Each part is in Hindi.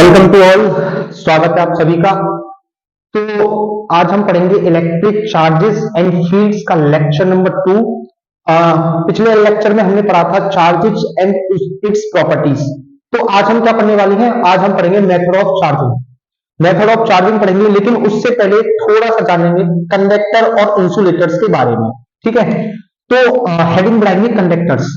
Welcome to all. स्वागत है आप सभी का। तो आज हम पढ़ेंगे इलेक्ट्रिक चार्जेस एंड फील्ड्स का लेक्चर नंबर 2। पिछले लेक्चर में हमने पढ़ा था चार्जेस एंड इट्स प्रॉपर्टीज। तो आज हम क्या पढ़ने वाले हैं? आज हम पढ़ेंगे method of charging. Method of charging पढ़ेंगे, लेकिन उससे पहले थोड़ा सा जानेंगे कंडक्टर और इंसुलेटर्स के बारे में। ठीक है, तो हेडिंग बनाएंगे कंडक्टर्स।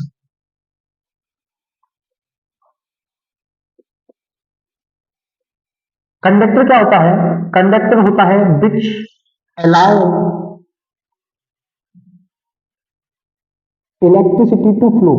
कंडक्टर क्या होता है? कंडक्टर होता है which allow electricity to flow.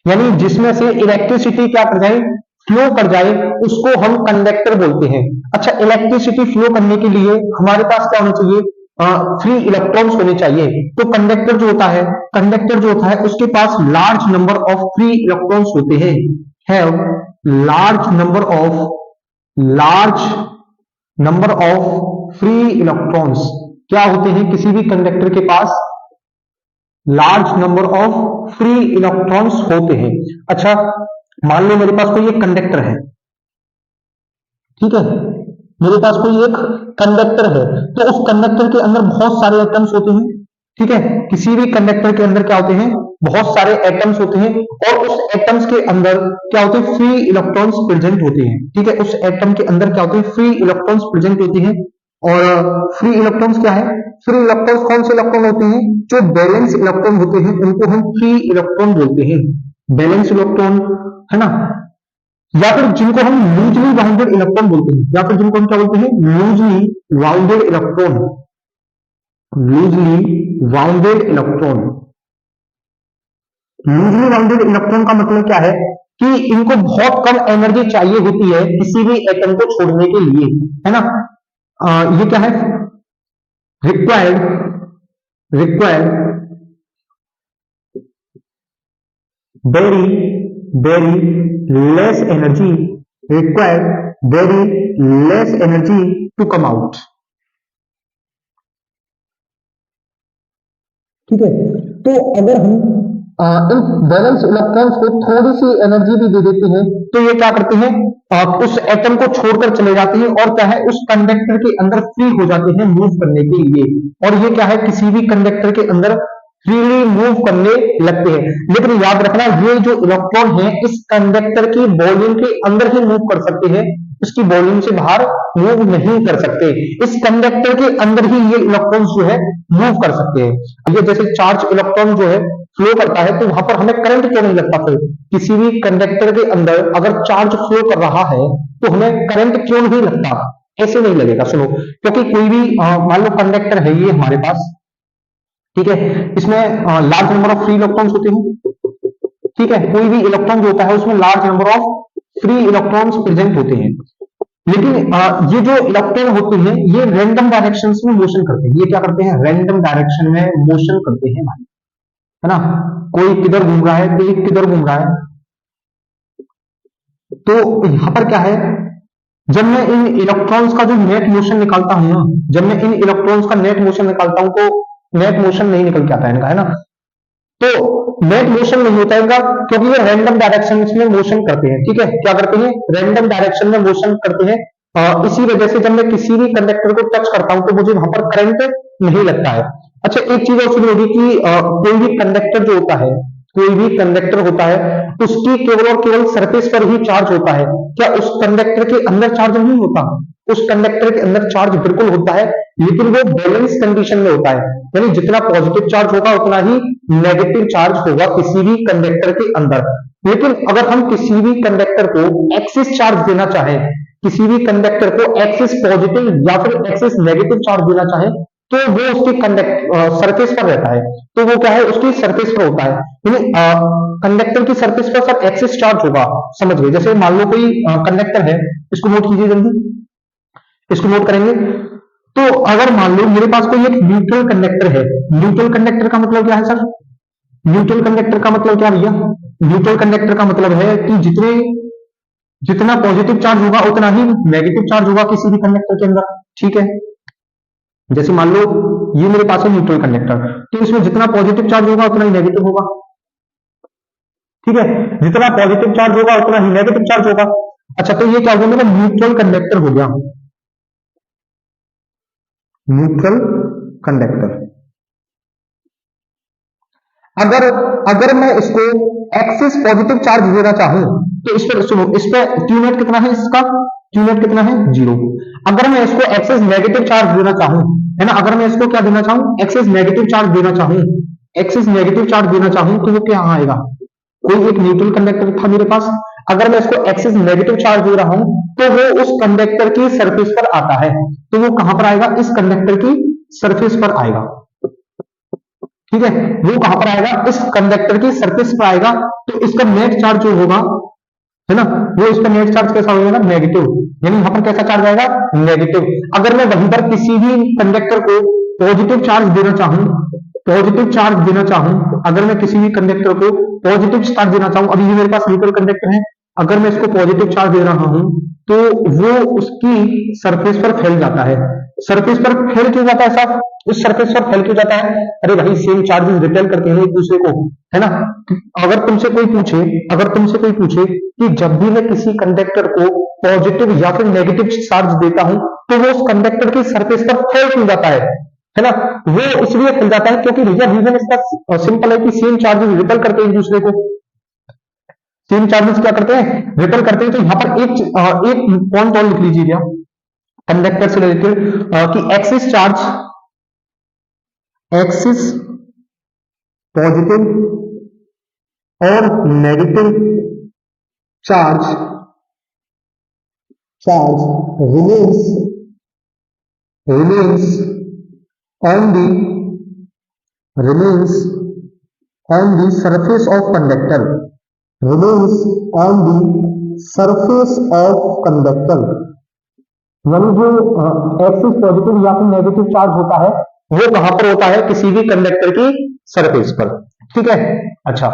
यानी जिसमें से इलेक्ट्रिसिटी क्या कर जाए, फ्लो कर जाए, उसको हम कंडक्टर बोलते हैं। अच्छा, इलेक्ट्रिसिटी फ्लो करने के लिए हमारे पास क्या होना चाहिए? फ्री इलेक्ट्रॉन्स होने चाहिए। तो कंडक्टर जो होता है, कंडक्टर जो होता है उसके पास large number of free electrons होते हैं। Have large number of free electrons. क्या होते हैं किसी भी कंडक्टर के पास? Large number of free electrons होते हैं। अच्छा, मान लो मेरे पास कोई एक कंडक्टर है। ठीक है, मेरे पास कोई एक कंडक्टर है, तो उस कंडक्टर के अंदर बहुत सारे एटम्स होते हैं। ठीक है, किसी भी कंडक्टर के अंदर क्या होते हैं? बहुत सारे एटम्स होते हैं, और उस एटम्स के अंदर क्या होते हैं? फ्री इलेक्ट्रॉन्स प्रेजेंट होते हैं। ठीक है, उस एटम के अंदर क्या होते हैं? फ्री इलेक्ट्रॉन्स प्रेजेंट होते हैं। और फ्री इलेक्ट्रॉन्स क्या है? फ्री इलेक्ट्रॉन्स कौन से इलेक्ट्रॉन होते हैं? जो बैलेंस इलेक्ट्रॉन होते हैं उनको हम फ्री इलेक्ट्रॉन बोलते हैं। बैलेंस इलेक्ट्रॉन, है ना? या फिर जिनको हम लूजली बाउंडेड इलेक्ट्रॉन बोलते हैं, या फिर जिनको हम क्या बोलते हैं? Loosely bounded electron. Loosely bounded electron. Loosely bounded electron का मतलब क्या है? कि इनको बहुत कम एनर्जी चाहिए होती है किसी भी एटम को छोड़ने के लिए, है ना? ये क्या है? Required very very less energy, required very less energy to come out. ठीक है, तो अगर हम इन बैलेंस इलेक्ट्रॉन्स को थोड़ी सी एनर्जी भी दे देते हैं, तो ये क्या करते हैं? उस एटम को छोड़कर चले जाते हैं, और क्या है? उस कंडक्टर के अंदर फ्री हो जाते हैं मूव करने के लिए। और ये क्या है? किसी भी कंडक्टर के अंदर फ्रीली मूव करने लगते हैं। लेकिन याद रखना, ये जो इलेक्ट्रॉन है इस कंडक्टर की वॉल्यूम के अंदर ही मूव कर सकते हैं, उसकी वॉल्यूम से बाहर मूव नहीं कर सकते। इस कंडक्टर के अंदर ही ये इलेक्ट्रॉन्स जो है मूव कर सकते हैं। ये जैसे चार्ज इलेक्ट्रॉन जो है फ्लो करता है, तो वहां पर हमें करंट क्यों नहीं लगता? फिर किसी भी कंडक्टर के अंदर अगर चार्ज फ्लो कर रहा है तो हमें करंट क्यों नहीं लगता? ऐसे नहीं लगेगा। सुनो, क्योंकि कोई भी मान लो कंडक्टर है ये हमारे पास। ठीक है, इसमें large number of free electrons होते हैं। ठीक है, कोई भी इलेक्ट्रॉन जो होता है उसमें large number of free electrons present होते हैं। लेकिन ये जो इलेक्ट्रॉन होते हैं ये रैंडम डायरेक्शंस में मोशन करते हैं। ये क्या करते हैं? रैंडम डायरेक्शन में मोशन करते हैं भाई, है ना? कोई किधर घूम रहा है, कोई किधर घूम रहा है। तो यहां पर क्या है? जब मैं इन इलेक्ट्रॉन्स का जो नेट मोशन निकालता हूं ना, जब मैं इन इलेक्ट्रॉन्स का नेट मोशन निकालता हूं, तो नेट मोशन नहीं निकल के आता है इनका, है ना? तो नेट मोशन नहीं होता है इनका, क्योंकि ये रैंडम डायरेक्शन में मोशन करते हैं। ठीक है, क्या करते हैं? रैंडम डायरेक्शन में मोशन करते हैं। इसी वजह से जब मैं किसी भी कंडक्टर को टच करता हूं तो मुझे वहां पर करंट नहीं लगता है। अच्छा, एक चीज और सुनी होगी कि कोई भी कंडक्टर जो होता है, कोई भी कंडक्टर होता है, उसकी केवल और केवल सरफेस पर ही चार्ज होता है। क्या उस कंडक्टर के अंदर चार्ज नहीं होता? उस कंडक्टर के अंदर चार्ज बिल्कुल होता है, लेकिन वो बैलेंस कंडीशन में होता है। यानी जितना पॉजिटिव चार्ज होगा उतना ही नेगेटिव चार्ज होगा किसी भी कंडक्टर के अंदर। लेकिन अगर हम किसी भी कंडक्टर को एक्सिस चार्ज देना चाहें, किसी भी कंडक्टर को एक्सिस पॉजिटिव या फिर एक्सिस नेगेटिव चार्ज देना चाहें, तो वो उसके सरफेस पर रहता है। तो वो क्या है? उसकी सरफेस पर होता है। यानी कंडक्टर की सरफेस पर सब एक्सिस चार्ज होगा। समझ गए? जैसे मान लो कोई कंडक्टर है, इसको नोट कीजिए जल्दी, इसको नोट करेंगे। तो अगर मान लो मेरे पास कोई एक न्यूट्रल कंडक्टर है। न्यूट्रल कंडक्टर का मतलब क्या है सर? न्यूट्रल कंडक्टर का मतलब क्या भैया? न्यूट्रल कंडक्टर का मतलब है कि जितना पॉजिटिव चार्ज होगा उतना ही नेगेटिव चार्ज होगा किसी भी कंडक्टर के अंदर। ठीक है, जैसे मान लो ये मेरे पास है न्यूट्रल कंडक्टर, तो इसमें जितना पॉजिटिव चार्ज होगा उतना ही नेगेटिव होगा, ठीक है, जितना पॉजिटिव चार्ज होगा उतना ही नेगेटिव चार्ज होगा। अच्छा, तो ये क्या हो गया मेरा न्यूट्रल कंडक्टर हो गया, न्यूट्रल कंडक्टर। अगर अगर मैं इसको एक्सिस पॉजिटिव चार्ज देना चाहूं तो इस पर सुनो, इस पे क्यू नेट कितना है, इसका क्यू नेट कितना है, 0। अगर मैं इसको एक्सिस नेगेटिव चार्ज देना चाहूं, है ना, अगर मैं इसको क्या देना चाहूं, एक्सिस नेगेटिव चार्ज देना चाहूं, एक्सिस नेगेटिव चार्ज देना चाहूं तो वो क्या आएगा, कोई एक न्यूट्रल कंडक्टर था मेरे पास, अगर मैं इसको एक्सिस नेगेटिव चार्ज दे रहा हूं तो वो उस कंडक्टर की सरफेस पर आता है, तो वो कहां पर आएगा, इस कंडक्टर की सरफेस पर आएगा, ठीक है, वो कहां पर आएगा, इस कंडक्टर की सरफेस पर आएगा, तो इसका नेट चार्ज जो होगा, है ना, वो इसका नेट चार्ज कैसा हो जाएगा, नेगेटिव, यानी यहां पर कैसा चार्ज आएगा, नेगेटिव। अगर मैं वहीं पर किसी भी कंडक्टर को पॉजिटिव चार्ज देना चाहूं, पॉजिटिव चार्ज देना चाहूं, अगर मैं किसी भी कंडक्टर को पॉजिटिव चार्ज देना चाहूं, अभी ये मेरे पास न्यूट्रल कंडक्टर है, अगर मैं इसको पॉजिटिव चार्ज दे रहा हूं तो वो उसकी सरफेस पर फैल जाता है, सरफेस पर फैल क्यों जाता है साहब, उस सरफेस पर फैल क्यों जाता है, अरे भाई सेम चार्जेस रिपेल करते हैं एक दूसरे को, है ना। अगर तुमसे कोई पूछे, अगर तुमसे कोई पूछे कि जब भी मैं किसी कंडक्टर को पॉजिटिव या फिर नेगेटिव चार्ज देता हूं तो वो उस कंडक्टर की सरफेस पर फैल क्यों जाता है ना, वो इसलिए फैल जाता है क्योंकि भैया रीजन इसका सिंपल है कि सेम चार्जेस रिपेल करते हैं एक दूसरे को, सेम चार्जेस क्या करते हैं, रिपेल करते हैं। तो यहां पर एक पॉइंट और लिख लीजिए क्या, कंडक्टर से रिलेटेड कि एक्सिस चार्ज, एक्सिस पॉजिटिव और negative charge, charge remains remains on the remains on the surface of conductor, remains on the surface of conductor, यानी जो एक्सिस पॉजिटिव या फिर नेगेटिव चार्ज होता है वो कहां पर होता है, किसी भी कंडक्टर की सरफेस पर, ठीक है। अच्छा,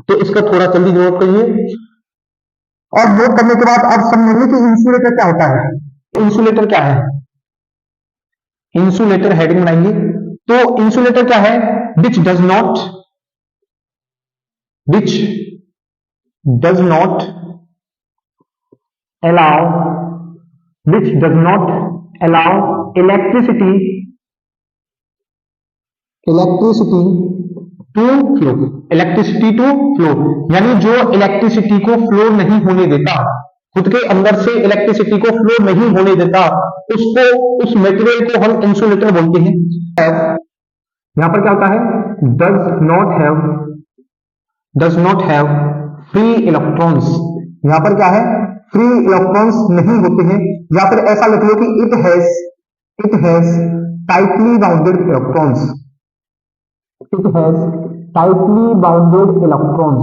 तो इसका थोड़ा जल्दी नोट करिए, और नोट करने के बाद आप समझेंगे कि इंसुलेटर क्या होता है, इंसुलेटर क्या है, इंसुलेटर हेडिंग बनाएंगे, तो इंसुलेटर क्या है, which does not, which does not allow, which does not allow electricity to flow, electricity to flow, यानी जो इलेक्ट्रिसिटी को फ्लो नहीं होने देता, खुद के अंदर से इलेक्ट्रिसिटी को फ्लो नहीं होने देता, उसको, उस मटेरियल को हम इंसुलेटर बोलते हैं। यहां पर क्या होता है, does not have free electrons, यहां पर क्या है, फ्री इलेक्ट्रॉन्स नहीं होते हैं, या फिर ऐसा लिख लो कि it has tightly bounded electrons, it has tightly bounded electrons,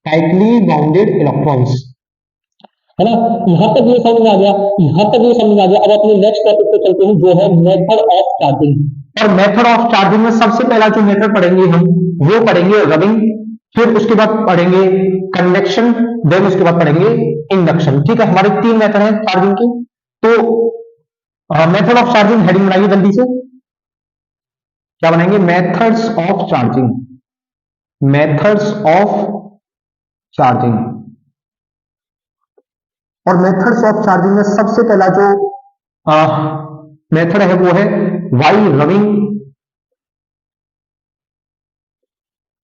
tightly bounded electrons, है ना। यहां तक ये समझ आ गया, यहां तक ये समझ आ गया। अब अपने नेक्स्ट टॉपिक पे चलते हैं जो है मेथड ऑफ चार्जिंग, और मेथड ऑफ चार्जिंग में सबसे पहला जो मेथड पढ़ेंगे हम वो पढ़ेंगे रबिंग, फिर उसके बाद पढ़ेंगे कंडक्शन, देन उसके बाद पढ़ेंगे इंडक्शन, ठीक है। हमारे 3 मेथड है चार्जिंग की, तो मेथड ऑफ चार्जिंग हेडिंग बनाइए जल्दी से, क्या बनाएंगे, methods of charging, methods of charging, और मेथड्स ऑफ चार्जिंग में सबसे पहला जो मेथड है वो है वाइल रनिंग,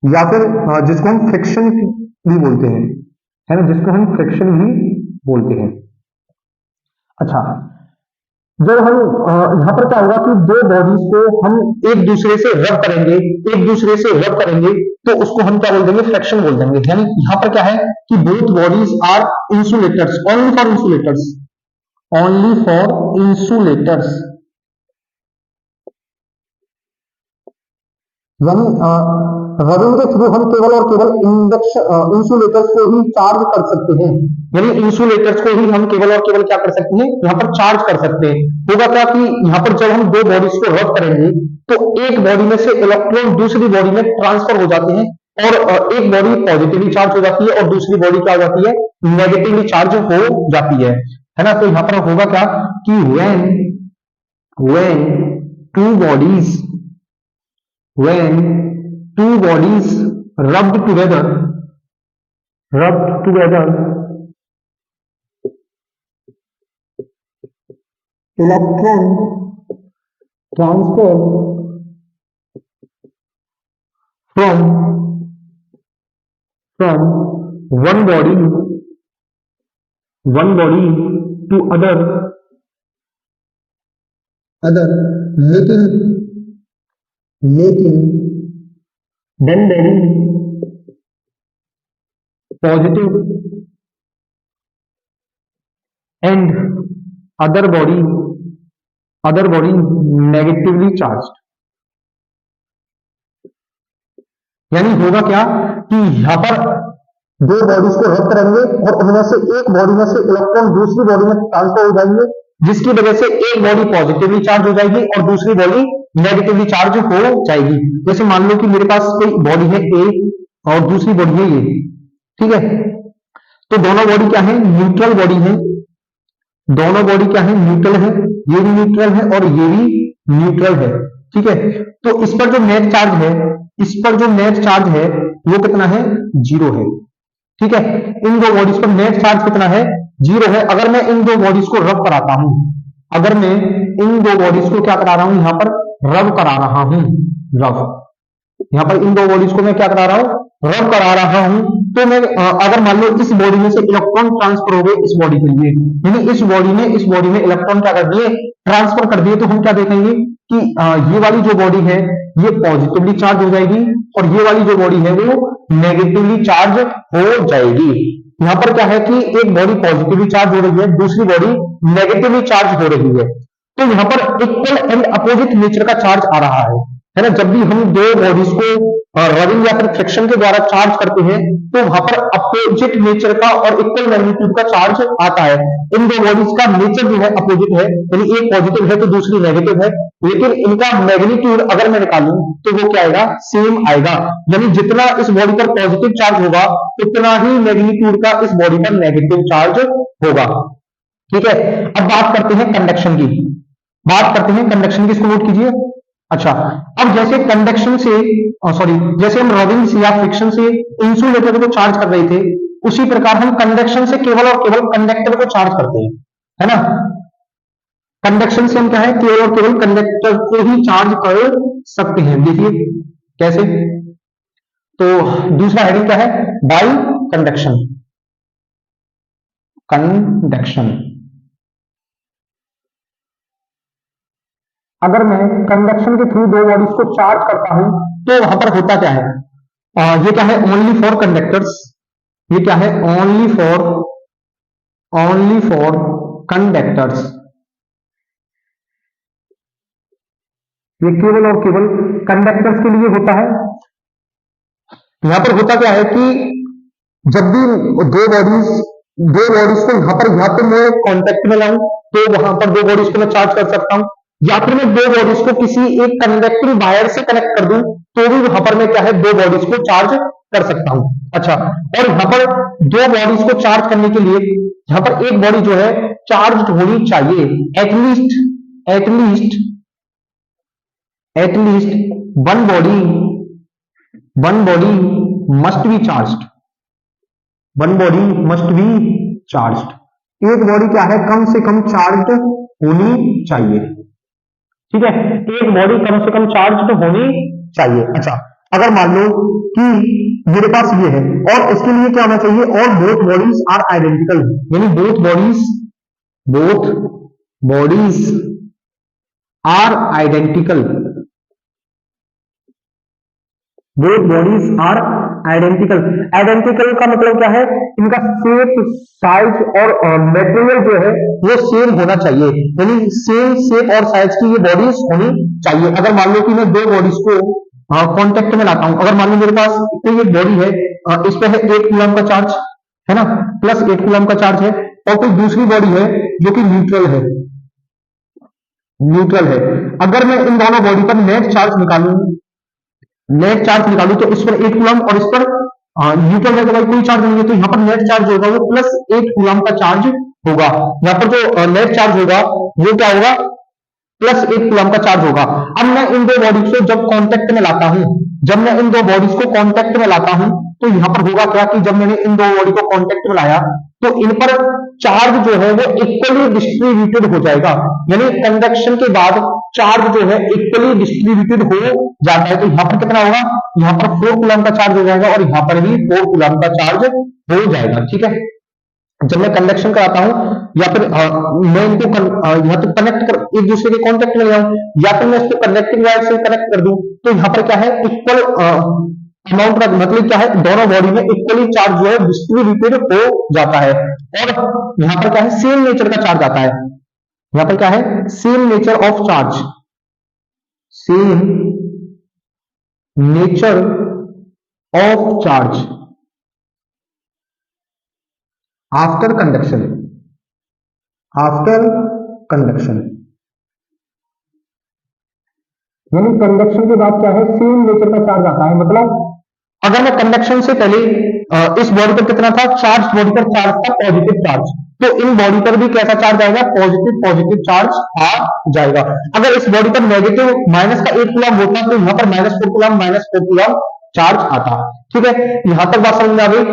या फिर जिसको हम फ्रिक्शन भी बोलते हैं, है ना, जिसको हम फ्रिक्शन भी बोलते हैं। अच्छा, जब हम यहां पर क्या होगा कि दो बॉडीज को हम एक दूसरे से रब करेंगे, एक दूसरे से रब करेंगे, तो उसको हम क्या बोल देंगे, फ्रिक्शन बोल देंगे। यानी यहां पर क्या है कि both bodies are insulators, only for insulators, only for insulators, यानी रबिंग के थ्रू हम केवल और केवल इंसुलेटर्स को ही चार्ज कर सकते हैं, यानी इंसुलेटर्स को ही हम केवल और केवल क्या कर सकते हैं, यहाँ पर चार्ज कर सकते हैं। होगा क्या कि यहाँ पर जब हम दो बॉडीज को रब करेंगे तो एक बॉडी में से इलेक्ट्रॉन दूसरी बॉडी में ट्रांसफर हो जाते हैं, और एक बॉडी पॉजिटिवली चार्ज हो जाती है और दूसरी बॉडी क्या हो जाती है, नेगेटिवली चार्ज हो जाती है ना। तो यहाँ पर होगा क्या कि when two bodies when two bodies rubbed together electron transfer from one body to other making then positive and other body negatively charged। यानी होगा क्या कि यहां पर दो बॉडीज को रब करेंगे और उनमें से एक बॉडी में से इलेक्ट्रॉन दूसरी बॉडी में ट्रांसफर हो जाएंगे, जिसकी वजह से एक बॉडी पॉजिटिवली चार्ज हो जाएगी और दूसरी बॉडी नेगेटिवली चार्ज हो जाएगी। जैसे मान लो कि मेरे पास कोई बॉडी है ए और दूसरी बॉडी है ये, ठीक है, तो दोनों बॉडी क्या है, न्यूट्रल बॉडी है, दोनों बॉडी क्या है, न्यूट्रल है, ये भी न्यूट्रल है और ये भी न्यूट्रल है, ठीक है। तो इस पर जो नेट चार्ज है वो कितना है, 0 है, ठीक है। इन दो बॉडीज पर नेट चार्ज कितना है, 0 है। अगर मैं इन दो बॉडीज को रब कराता हूं, अगर मैं इन दो बॉडीज को क्या करा रहा हूं, यहां पर रब करा रहा हूं, यहां पर इन दो बॉडीज को मैं क्या करा रहा हूं, रब करा रहा हूं, तो मैं अगर मान लो इस बॉडी में से इलेक्ट्रॉन ट्रांसफर हो गए इस बॉडी के लिए, यानी इस बॉडी में इलेक्ट्रॉन क्या कर दिए, ट्रांसफर कर दिए, तो हम क्या देखेंगे कि ये वाली जो बॉडी है ये पॉजिटिवली चार्ज हो जाएगी और ये वाली जो बॉडी है वो नेगेटिवली चार्ज हो जाएगी। यहां पर क्या है कि एक बॉडी पॉजिटिवली चार्ज हो रही है, दूसरी बॉडी नेगेटिवली चार्ज हो रही है, तो यहां पर इक्वल एंड अपोजिट नेचर का चार्ज आ रहा है ना। जब भी हम दो बॉडीज को रबिंग या फिर फ्रिक्शन के द्वारा चार्ज करते हैं तो वहां पर अपोजिट नेचर का और इक्वल मैग्नीट्यूड का चार्ज आता है। इन दो बॉडीज का नेचर जो है अपोजिट है, यानी एक पॉजिटिव है तो दूसरी नेगेटिव है, लेकिन इनका मैग्नीट्यूड अगर मैं निकालूं तो वो क्या आएगा, सेम आएगा। यानी जितना इस बॉडी पर पॉजिटिव चार्ज होगा उतना ही मैग्नीट्यूड का इस बॉडी पर नेगेटिव चार्ज होगा, ठीक है। अब बात करते हैं कंडक्शन की, इसको नोट कीजिए। अच्छा, अब जैसे कंडक्शन से जैसे हम रबिंग या फ्रिक्शन से इंसुलेटर को चार्ज कर रहे थे, उसी प्रकार हम कंडक्शन से केवल और केवल कंडक्टर को चार्ज करते हैं, है ना। कंडक्शन से हम क्या है, केवल और केवल कंडक्टर को ही चार्ज कर सकते हैं। देखिए कैसे, तो दूसरा हेडिंग क्या है, बाय कंडक्शन। अगर मैं कंडक्शन के थ्रू दो बॉडीज को चार्ज करता हूं तो वहां पर होता क्या है, ये क्या है, ओनली फॉर कंडक्टर्स, ये क्या है, ओनली फॉर कंडक्टर्स, ये केवल और केवल कंडक्टर्स के लिए होता है। यहां पर होता क्या है कि जब भी दो बॉडीज को यहां पर मैं कांटेक्ट में लाऊं तो वहां पर दो बॉडीज को मैं चार्ज कर सकता हूं, या फिर मैं दो बॉडीज को किसी एक कंडक्टिंग वायर से कनेक्ट कर दूं तो भी वहां पर मैं क्या है, दो बॉडीज को चार्ज कर सकता हूं। अच्छा, और यहां पर दो बॉडीज को चार्ज करने के लिए यहां पर एक बॉडी जो है चार्ज होनी चाहिए, at least one body must be charged, एक बॉडी क्या है, कम से कम चार्ज होनी चाहिए, ठीक है, एक बॉडी कम से कम चार्ज होनी चाहिए। अच्छा, अगर मान लो कि मेरे पास ये है और इसके लिए क्या होना चाहिए, और बोथ बॉडीज आर आइडेंटिकल, यानी both bodies are identical, identical का मतलब क्या है, इनका शेप, साइज और मटेरियल जो है वो सेम होना चाहिए, यानी सेम शेप और साइज की ये बॉडीज होनी चाहिए। अगर मान लो कि मैं दो बॉडीज को कांटेक्ट में लाता हूं, अगर मान लो मेरे पास कोई एक बॉडी है, इस पे है 8 कूलम का चार्ज, है ना, प्लस 8 कूलम का चार्ज है, और कोई दूसरी बॉडी है जो कि न्यूट्रल है, अगर मैं इन दोनों बॉडी पर नेट चार्ज निकालूं तो इस पर 8 कूलम और इस पर न्यूट्रल है तो भाई कोई चार्ज नहीं है, तो यहाँ पर नेट चार्ज होगा वो प्लस 8 कूलम का चार्ज होगा। यहाँ पर जो नेट चार्ज होगा वो क्या होगा, प्लस 1 कूलम का चार्ज होगा। अब मैं इन दो बॉडीज को जब कांटेक्ट में लाता हूं, जब मैं इन दो बॉडीज को कांटेक्ट में लाता हूं, तो यहां पर होगा क्या कि जब मैंने इन दो बॉडी को कांटेक्ट में लाया तो इन पर चार्ज जो है वो इक्वली डिस्ट्रीब्यूटेड हो जाएगा, यानी कंडक्शन के बाद चार्ज जो है इक्वली डिस्ट्रीब्यूटेड हो जाता है। तो यहां पर कितना होगा, यहां पर 4 कूलम का चार्ज हो जाएगा और यहां पर भी 4 कूलम का चार्ज हो जाएगा। ठीक है, जब मैं कंडक्शन कराता हूं या फिर मैं इनको यहाँ पे कनेक्ट कर एक दूसरे के कांटेक्ट में ले आऊं या फिर मैं इसको कनेक्टिंग वायर से कनेक्ट कर दूं, तो यहाँ पर क्या है इक्वल अमाउंट का मतलब क्या है, दोनों बॉडी में इक्वली चार्ज जो है डिस्ट्रीब्यूटेड हो जाता है। और यहाँ पर क्या है सेम नेचर का चार्ज आता है, यहाँ पर क्या है same nature of charge, same nature of charge after conduction, after conduction, यानी कंडक्शन के बाद क्या है सेम नेचर का चार्ज आता है। मतलब अगर मैं कंडक्शन से पहले इस बॉडी पर कितना था, चार्ज बॉडी पर चार्ज था पॉजिटिव चार्ज, तो इन बॉडी पर भी कैसा चार्ज आएगा, पॉजिटिव पॉजिटिव चार्ज आ जाएगा। अगर इस बॉडी पर नेगेटिव माइनस का 1 कूलम होता तो यहां पर -4 कूलम -4 कूलम चार्ज आता। ठीक है, यहां तक बात समझ में आ गई।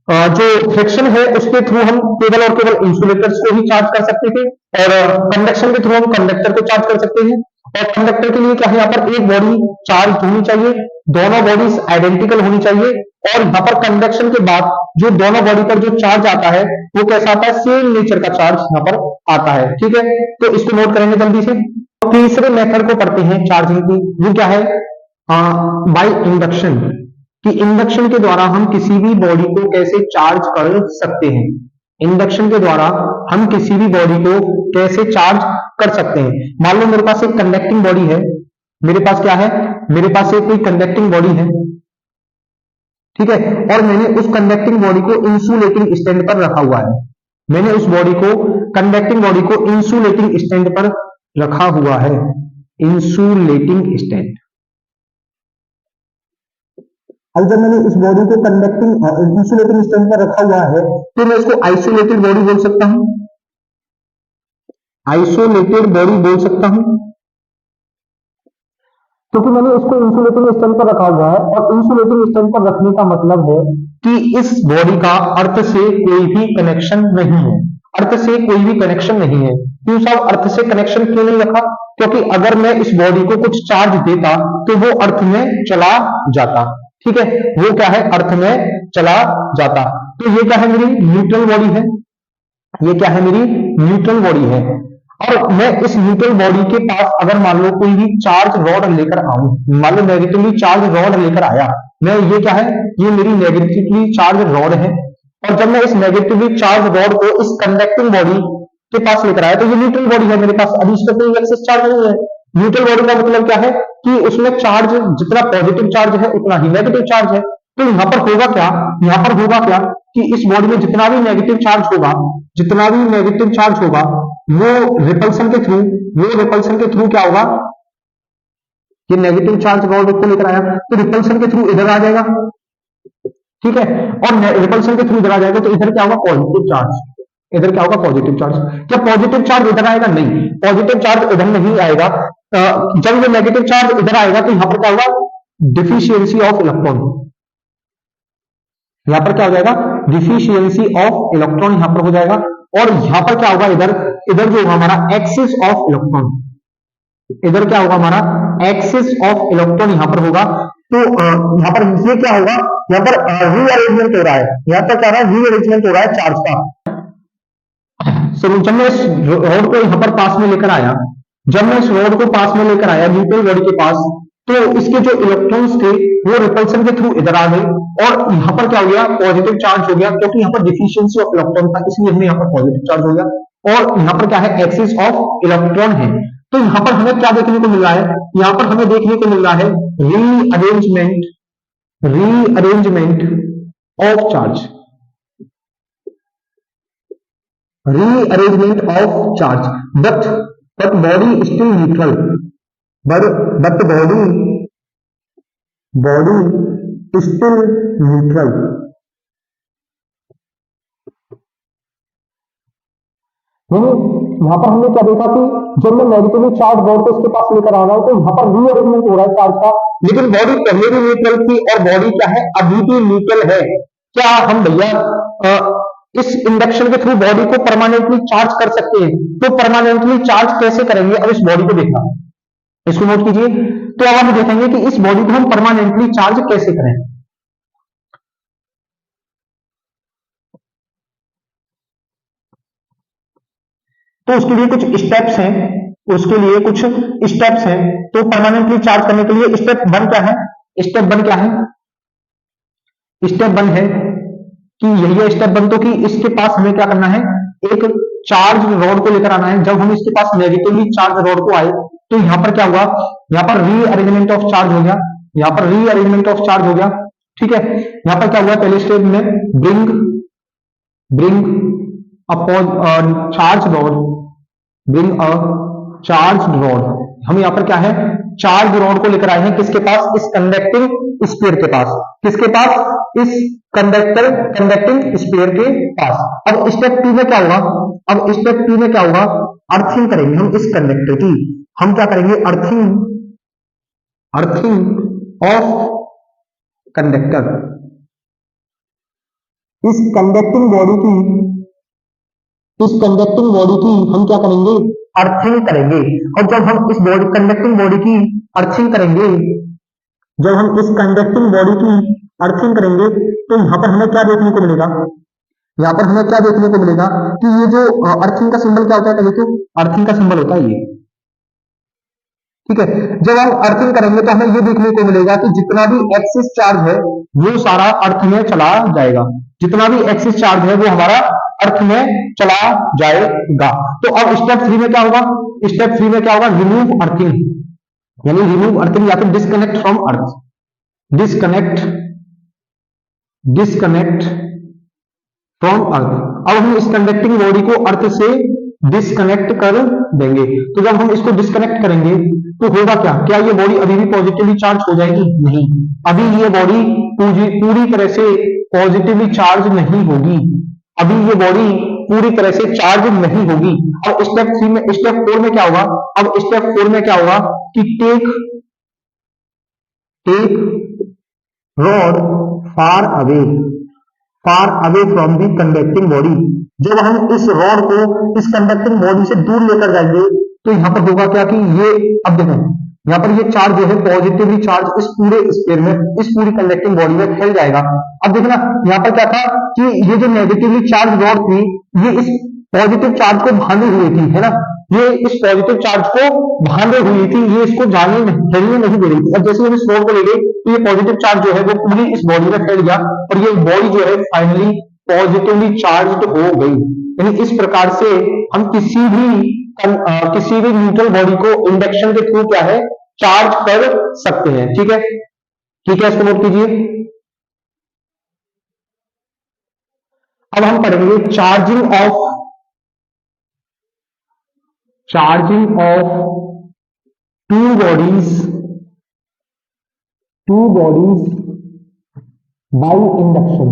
जो फ्रिक्शन है उसके थ्रू हम केवल और केवल इंसुलेटर्स को ही चार्ज कर सकते थे और कंडक्शन के थ्रू हम कंडक्टर को चार्ज कर सकते हैं। और कंडक्टर के लिए क्या है, यहाँ पर एक बॉडी चार्ज होनी चाहिए, दोनों बॉडीज आइडेंटिकल होनी चाहिए और यहाँ पर कंडक्शन के बाद जो दोनों बॉडी पर जो चार्ज आता है वो कैसा आता है, सेम नेचर का चार्ज यहाँ पर आता है। ठीक है, तो इसको नोट करेंगे जल्दी से। तीसरे मेथड को पढ़ते हैं चार्जिंग की, वो क्या है बाय इंडक्शन, कि इंडक्शन के द्वारा हम किसी भी बॉडी को कैसे चार्ज कर सकते हैं, इंडक्शन के द्वारा हम किसी भी बॉडी को कैसे चार्ज कर सकते हैं। मान लो मेरे पास एक कंडक्टिंग बॉडी है, मेरे पास क्या है, मेरे पास एक कोई कंडक्टिंग बॉडी है, ठीक है, और मैंने उस कंडक्टिंग बॉडी को इंसुलेटिंग स्टैंड पर रखा हुआ है, मैंने उस बॉडी को कंडक्टिंग बॉडी को इंसुलेटिंग स्टैंड पर रखा हुआ है, इंसुलेटिंग स्टैंड। अब जब मैंने इस बॉडी को कंडक्टिंग इंसुलेटिंग स्टैंड पर रखा हुआ है तो मैं इसको आइसोलेटेड बॉडी बोल सकता हूं, आइसोलेटेड बॉडी बोल सकता हूं, क्योंकि मैंने इसको इंसुलेटिंग स्टैंड पर रखा हुआ है और इंसुलेटिंग स्टैंड पर रखने का मतलब है कि इस बॉडी का अर्थ से कोई भी कनेक्शन नहीं है, अर्थ से कोई भी कनेक्शन नहीं है। क्यों साहब अर्थ से कनेक्शन क्यों नहीं रखा, क्योंकि अगर मैं इस बॉडी को कुछ चार्ज देता तो वो अर्थ में चला जाता। ठीक है, वो क्या है अर्थ में चला जाता। तो ये क्या है मेरी न्यूट्रल बॉडी है, ये क्या है मेरी न्यूट्रल बॉडी है। और मैं इस न्यूट्रल बॉडी के पास अगर मान लो कोई भी चार्ज रॉड लेकर आऊं, मान लो नेगेटिवली चार्ज रॉड लेकर आया मैं, ये क्या है, ये मेरी नेगेटिवली चार्ज रॉड है, और जब मैं इस नेगेटिवली चार्ज रॉड को इस कंडक्टिंग बॉडी के पास लेकर आया तो ये न्यूट्रल बॉडी है मेरे पास, अभी इस पर कोई एक्सेस चार्ज नहीं है। न्यूट्रल बॉडी का मतलब क्या है कि उसमें चार्ज जितना पॉजिटिव चार्ज है उतना ही नेगेटिव चार्ज है। तो यहां पर होगा क्या, यहां पर होगा क्या कि इस बॉडी में जितना भी नेगेटिव चार्ज होगा, जितना भी नेगेटिव चार्ज होगा वो रिपल्सन के थ्रू, वो रिपल्सन के थ्रू क्या होगा, ये नेगेटिव चार्ज रॉड को लेकर आया तो रिपल्सन के थ्रू इधर आ जाएगा। ठीक है, और रिपल्सन के थ्रू इधर आ जाएगा तो इधर क्या होगा पॉजिटिव चार्ज, इधर क्या होगा पॉजिटिव चार्ज। क्या पॉजिटिव चार्ज इधर आएगा, नहीं पॉजिटिव चार्ज इधर नहीं आएगा। जब ये नेगेटिव चार्ज इधर आएगा तो यहां पर क्या होगा, डिफिशियंसी ऑफ इलेक्ट्रॉन, यहां पर क्या हो जाएगा डिफिशियंसी ऑफ इलेक्ट्रॉन यहां पर हो जाएगा। और यहां पर क्या होगा, इधर इधर जो होगा हमारा एक्सिस ऑफ इलेक्ट्रॉन, इधर क्या होगा हमारा एक्सिस ऑफ इलेक्ट्रॉन यहां पर होगा। तो यहां पर ये क्या होगा, यहां पर रीअरेंजमेंट हो रहा है, यहां पर क्या हो रहा है रीअरेंजमेंट हो रहा है चार्ज का। जब मैं इस रोड को यहां पर पास में लेकर आया, जब मैं इस रोड को पास में लेकर आया न्यूट्रल बॉडी के पास, तो इसके जो इलेक्ट्रॉन्स थे वो रिपल्सन के थ्रू इधर आ गए और यहां पर क्या हो गया पॉजिटिव चार्ज हो गया, क्योंकि यहां पर डिफिशियंसी ऑफ इलेक्ट्रॉन था इसलिए हमें यहां पर पॉजिटिव चार्ज हो गया। और यहां पर क्या है एक्सिस ऑफ इलेक्ट्रॉन है। तो यहां पर हमें क्या देखने को मिल रहा है, यहां पर हमें देखने को मिल रहा है rearrangement, rearrangement of charge, rearrangement of charge, but body is still neutral, but body is still neutral। यहाँ पर हमने क्या देखा कि जब मैं नेगेटिवली चार्ज रॉड को इसके पास लेकर आ रहा हूं तो यहाँ पर रीअरेंजमेंट हो रहा है चार्ज का, लेकिन बॉडी पहले भी न्यूट्रल थी और बॉडी क्या है अभी भी न्यूट्रल है। क्या हम भैया इस इंडक्शन के थ्रू बॉडी को परमानेंटली चार्ज कर सकते हैं? तो परमानेंटली चार्ज कैसे करेंगे, अब इस बॉडी को देखना, इसको नोट कीजिए। तो अब हम देखेंगे कि इस बॉडी को हम परमानेंटली चार्ज कैसे करें। तो उसके लिए कुछ स्टेप्स हैं, उसके लिए कुछ स्टेप्स हैं। तो परमानेंटली चार्ज करने के लिए स्टेप वन क्या है? स्टेप वन क्या है? स्टेप वन है कि यही है स्टेप वन, तो कि इसके पास हमें क्या करना है, एक चार्ज रॉड को लेकर आना है। जब हम इसके पास नेगेटिवली चार्ज रॉड को आए तो यहां पर क्या हुआ, यहां पर रीअरेंजमेंट ऑफ चार्ज हो गया, यहां पर रीअरेंजमेंट ऑफ चार्ज हो गया, ठीक है। यहां पर क्या हुआ, पहले स्टेप में bring charge rod, bring a charge rod, हम यहां पर क्या है चार्ज रॉड को लेकर आए हैं किसके पास, इस कंडक्टिंग स्फीयर के पास, किसके पास, इस कंडक्टिंग स्फीयर के पास। अब स्टेप टू में क्या होगा, अब स्टेप टू में क्या होगा, अर्थिंग करेंगे हम इस कंडक्टर की, हम क्या करेंगे अर्थिंग ऑफ कंडक्टर, इस कंडक्टिंग बॉडी की हम क्या करेंगे, अर्थिंग करेंगे। और जब हम इस बॉडी कंडक्टिंग बॉडी की अर्थिंग करेंगे, जब हम इस कंडक्टिंग बॉडी की अर्थिंग करेंगे तो यहां पर हमें क्या देखने को मिलेगा, यहां पर हमें क्या देखने को मिलेगा कि ये जो अर्थिंग का सिंबल क्या होता है, कहिए तो अर्थिंग का सिंबल होता है ये, ठीक है। जब हम अर्थिंग करेंगे तो हमें ये देखने को मिलेगा कि जितना भी एक्सिस चार्ज है वो सारा अर्थ में चला जाएगा, जितना भी एक्सिस चार्ज है वो हमारा अर्थ में चला जाएगा। तो अब स्टेप थ्री में क्या होगा, स्टेप थ्री में क्या होगा, रिमूव अर्थिंग, यानी रिमूव अर्थिंग या फिर disconnect from earth, disconnect from earth. अब हम इस कंडक्टिंग बॉडी को अर्थ से डिस्कनेक्ट कर देंगे। तो जब हम इसको डिस्कनेक्ट करेंगे तो होगा क्या, क्या ये बॉडी अभी भी पॉजिटिवली चार्ज हो जाएगी? नहीं, अभी ये बॉडी पूरी तरह से पॉजिटिवली चार्ज नहीं होगी, अभी ये बॉडी पूरी तरह से चार्ज नहीं होगी। अब स्टेप थ्री में, स्टेप फोर में क्या होगा, अब स्टेप फोर में क्या होगा कि take rod far away from the conducting body. जब हम इस रॉड को इस कंडक्टिंग बॉडी से दूर लेकर जाएंगे तो यहां पर होगा क्या कि ये, अब देखें यहां पर ये चार्ज जो है पॉजिटिवली चार्ज इस पूरे स्फीयर में, इस पूरी कंडक्टिंग बॉडी में फैल जाएगा। अब देखना यहां पर क्या था कि ये जो नेगेटिवली चार्ज रॉड थी ये इस पॉजिटिव चार्ज को बांधे हुई थी, है ना, ये इस पॉजिटिव चार्ज को बांधे हुई थी, ये इसको जाने नहीं दे रही थी। अब जैसे हम इस रॉड को ले गए तो ये पॉजिटिव चार्ज जो है वो पूरी इस बॉडी में फैल गया और ये बॉडी जो है फाइनली पॉजिटिवली चार्ज हो गई। यानी इस प्रकार से हम किसी भी न्यूट्रल बॉडी को इंडक्शन के थ्रू क्या है चार्ज कर सकते हैं, ठीक है, ठीक है, इसको नोट कीजिए। अब हम पढ़ेंगे charging of two bodies by induction,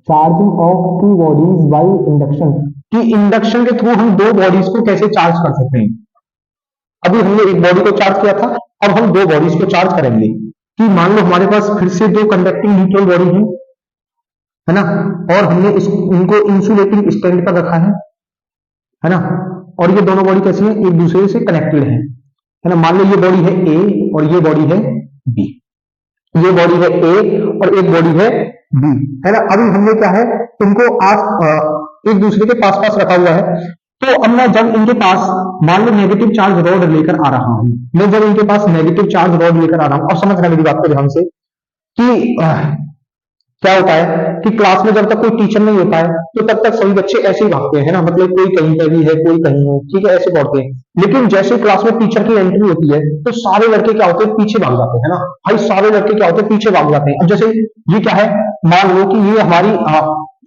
charging of two bodies by induction, कि इंडक्शन के थ्रू हम दो बॉडीज को कैसे चार्ज कर सकते हैं। अभी हमने एक बॉडी को चार्ज किया था, अब हम दो बॉडीज को चार्ज करेंगे। कि मान लो हमारे पास फिर से दो कंडक्टिंग न्यूट्रल बॉडी है ना, और हमने इनको इंसुलेटिंग स्टैंड पर रखा है ना, और ये दोनों बॉडी कैसी है, एक दूसरे से कनेक्टेड है ना। मान लो ये बॉडी है ए और ये बॉडी है बी, ये बॉडी है ए और एक बॉडी है बी, है ना। अभी हमने क्या है इनको एक दूसरे के पास रखा हुआ है। तो अब मैं जब इनके पास मान लो नेगेटिव चार्ज रॉड लेकर आ रहा हूं, मैं जब इनके पास नेगेटिव चार्ज रॉड लेकर आ रहा हूं, अब समझ रहा मेरी बात को ध्यान से कि क्या होता है कि क्लास में जब तक कोई टीचर नहीं होता है तो तब तक सभी बच्चे ऐसे ही भागते हैं ना, मतलब कोई कहीं पे भी है कोई कहीं है, ठीक है, ऐसे पढ़ते हैं। लेकिन जैसे क्लास में टीचर की एंट्री होती है तो सारे लड़के क्या होते हैं पीछे भाग जाते हैं ना, भाई सारे लड़के क्या होते हैं पीछे भाग जाते हैं। अब जैसे ये क्या है, मान लो कि ये हमारी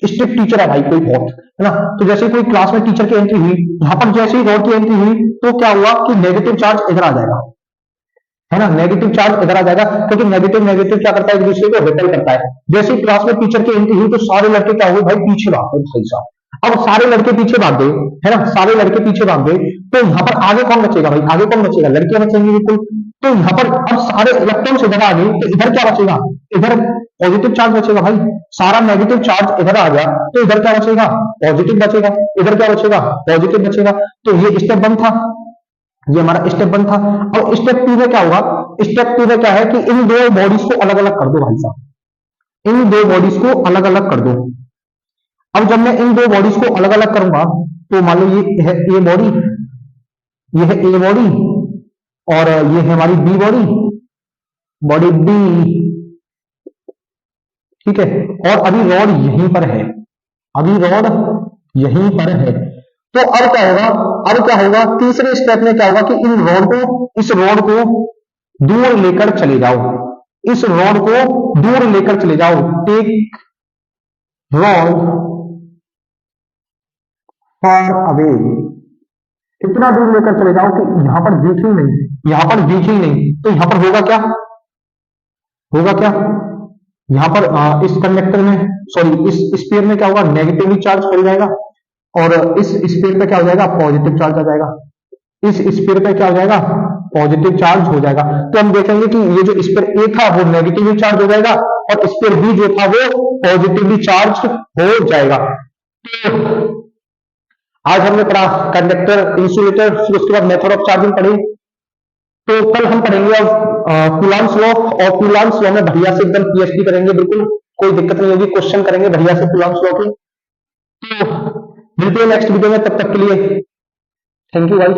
स्ट्रिक्ट टीचर है भाई कोई बहुत, है ना, तो जैसे कोई क्लास में टीचर की एंट्री हुई, यहाँ पर जैसे ही रॉड की एंट्री हुई तो क्या हुआ कि नेगेटिव चार्ज इधर आ जाएगा, है ना, नेगेटिव चार्ज इधर आ जाएगा, क्योंकि नेगेटिव क्या करता है एक दूसरे को रिपेल करता है। जैसे ही क्लास में टीचर की एंट्री हुई तो सारे लड़के क्या हुए भाई पीछे भागते भाई साहब। अब सारे लड़के पीछे भाग गए, है ना, सारे लड़के पीछे भाग गए, तो यहाँ पर आगे कौन बचेगा भाई, आगे कौन बचेगा, लड़कियां बचेंगी बिल्कुल। तो यहाँ पर अब सारे इलेक्ट्रॉन्स इधर आ गए, तो इधर क्या बचेगा, इधर पॉजिटिव चार्ज बचेगा भाई। सारा नेगेटिव चार्ज इधर आ गया, तो इधर क्या बचेगा, पॉजिटिव बचेगा। इधर क्या बचेगा, पॉजिटिव बचेगा। तो ये स्टेप वन था, ये हमारा स्टेप वन था। अब स्टेप टू में क्या होगा, स्टेप टू में क्या है कि इन दो बॉडीज को अलग अलग कर दो भाई साहब, इन दो बॉडीज को अलग अलग कर दो। अब जब मैं इन दो बॉडीज को अलग अलग करूंगा, तो मान लो ये है ए बॉडी, ये है ए बॉडी, और ये है हमारी बी बॉडी, बॉडी बी, ठीक है। और अभी रॉड यहीं पर है, अभी रॉड यहीं पर है। तो अब क्या होगा, अब क्या होगा, तीसरे स्टेप में क्या होगा कि इन रॉड को, इस रॉड को दूर लेकर चले जाओ, इस रॉड को दूर लेकर चले जाओ। टेक रॉड फार अवे, इतना दूर लेकर चले जाओ कि यहां पर दिखे ही नहीं, यहां पर दिखे ही नहीं। तो यहां पर होगा क्या, होगा क्या, यहां पर इस कंडक्टर में, सॉरी इस स्फीयर में क्या होगा, नेगेटिवली चार्ज फैल जाएगा, और इस स्फीयर पे क्या हो जाएगा, पॉजिटिव चार्ज आ जाएगा। इस स्फीयर पे क्या हो जाएगा, पॉजिटिव चार्ज हो जाएगा। तो हम देखेंगे कि ये जो स्फीयर ए था वो नेगेटिवली चार्ज हो जाएगा, और स्फीयर बी जो था वो पॉजिटिवली चार्ज हो जाएगा। तो आज हमने पढ़ा कंडक्टर, इंसुलेटर, फिर उसके बाद मेथड ऑफ चार्जिंग पढ़ी। तो कल हम पढ़ेंगे अब कूलॉम्स लॉ, और कूलॉम्स लॉ में बढ़िया से एकदम पीएचडी करेंगे, बिल्कुल कोई दिक्कत नहीं होगी, क्वेश्चन करेंगे बढ़िया से कूलॉम्स लॉ की। तो मिलते हैं नेक्स्ट वीडियो में, तब तक के लिए थैंक यू भाई।